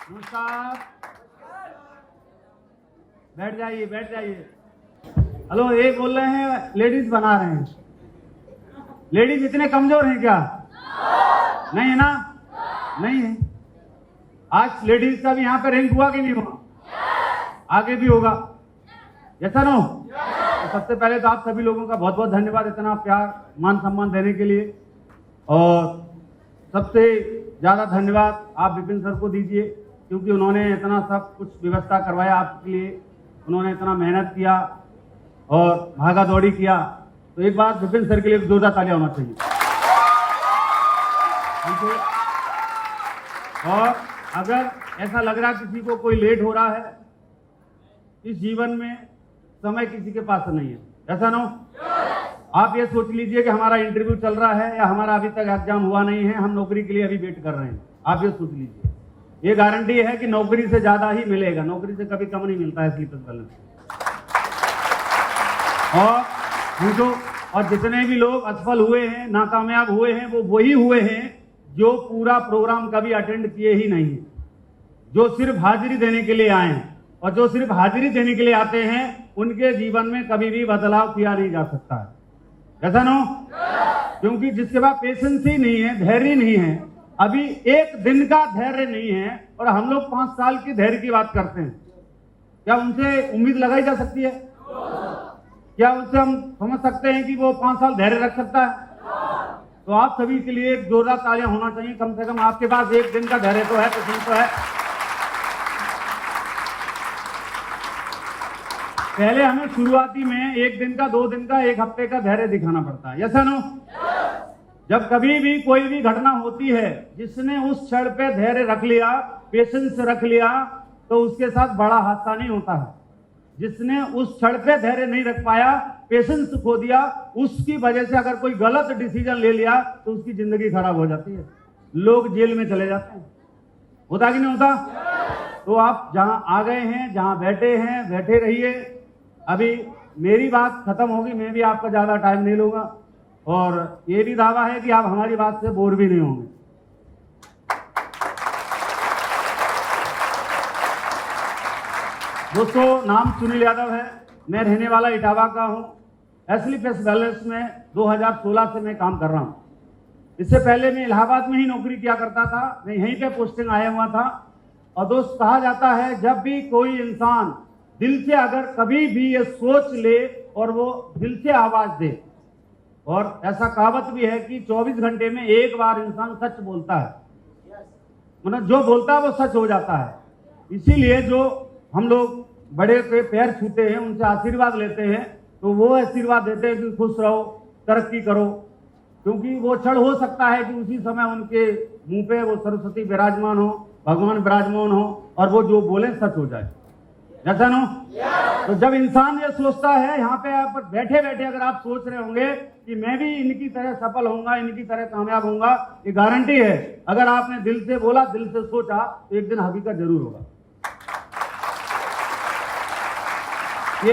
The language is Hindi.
नमस्कार, बैठ जाइए बैठ जाइए। हेलो, ये बोल रहे हैं लेडीज बना रहे हैं। लेडीज इतने कमजोर हैं क्या? नहीं है ना? नहीं है। आज लेडीज का भी यहाँ पे रैंक हुआ कि नहीं हुआ? आगे भी होगा, ऐसा ना हो? तो सबसे पहले तो आप सभी लोगों का बहुत बहुत धन्यवाद इतना प्यार मान सम्मान देने के लिए। और सबसे ज़्यादा धन्यवाद आप विपिन सर को दीजिए, क्योंकि उन्होंने इतना सब कुछ व्यवस्था करवाया आपके लिए। उन्होंने इतना मेहनत किया और भागा दौड़ी किया। तो एक बार विपिन सर के लिए जोरदार तालियां होना चाहिए। और अगर ऐसा लग रहा किसी को कोई लेट हो रहा है, इस जीवन में समय किसी के पास नहीं है, ऐसा ना हो? आप ये सोच लीजिए कि हमारा इंटरव्यू चल रहा है या हमारा अभी तक एग्जाम हुआ नहीं है, हम नौकरी के लिए अभी वेट कर रहे हैं। आप ये सोच लीजिए, ये गारंटी है कि नौकरी से ज्यादा ही मिलेगा, नौकरी से कभी कम नहीं मिलता है स्लीपर्स बैलेंस। और जितने भी लोग असफल हुए हैं, नाकामयाब हुए हैं, वो वही हुए हैं जो पूरा प्रोग्राम कभी अटेंड किए ही नहीं है, जो सिर्फ हाजिरी देने के लिए आए हैं। और जो सिर्फ हाजिरी देने के लिए आते हैं, उनके जीवन में कभी भी बदलाव किया नहीं जा सकता है, ऐसा ना? क्योंकि जिसके पास पेशेंस ही नहीं है, धैर्य नहीं है, अभी एक दिन का धैर्य नहीं है, और हम लोग 5 साल की धैर्य की बात करते हैं, क्या उनसे उम्मीद लगाई जा सकती है? क्या उससे हम समझ सकते हैं कि वो 5 साल धैर्य रख सकता है? तो आप सभी के लिए एक जोरदार तालियां होना चाहिए। कम से कम आपके पास एक दिन का धैर्य तो है, पेशेंस तो है। पहले हमें शुरुआती में 1 दिन का, 2 दिन का, 1 हफ्ते का धैर्य दिखाना पड़ता है, ऐसा ना? जब कभी भी कोई भी घटना होती है, जिसने उस क्षण पे धैर्य रख लिया, पेशेंस रख लिया, तो उसके साथ बड़ा हादसा नहीं होता है। जिसने उस क्षण पे धैर्य नहीं रख पाया, पेशेंस खो दिया, उसकी वजह से अगर कोई गलत डिसीजन ले लिया तो उसकी जिंदगी खराब हो जाती है, लोग जेल में चले जाते हैं। होता कि नहीं होता? तो आप जहां आ गए हैं, जहां बैठे हैं, बैठे रहिए। अभी मेरी बात खत्म होगी, मैं भी आपका ज्यादा टाइम नहीं लूंगा, और ये भी दावा है कि आप हमारी बात से बोर भी नहीं होंगे। दोस्तों, नाम सुनील यादव है, मैं रहने वाला इटावा का हूं। स्लीपर्स बैलेंस में 2016 से मैं काम कर रहा हूं। इससे पहले मैं इलाहाबाद में ही नौकरी किया करता था, मैं यहीं पे पोस्टिंग आया हुआ था। और दोस्त, कहा जाता है जब भी कोई इंसान दिल से अगर कभी भी ये सोच ले और वो दिल से आवाज दे, और ऐसा कहावत भी है कि 24 घंटे में एक बार इंसान सच बोलता है, मतलब जो बोलता है वो सच हो जाता है। इसीलिए जो हम लोग बड़े पे पैर छूते हैं, उनसे आशीर्वाद लेते हैं, तो वो आशीर्वाद देते हैं कि खुश रहो, तरक्की करो। क्योंकि वो क्षण हो सकता है कि उसी समय उनके मुंह पे वो सरस्वती विराजमान हो, भगवान विराजमान हो, और वो जो बोले सच हो जाए, ऐसा ना? तो जब इंसान ये सोचता है, यहाँ पे आप बैठे बैठे अगर आप सोच रहे होंगे कि मैं भी इनकी तरह सफल होऊंगा, इनकी तरह कामयाब होऊंगा, ये गारंटी है। अगर आपने दिल से बोला, दिल से सोचा, तो एक दिन हकीकत जरूर होगा।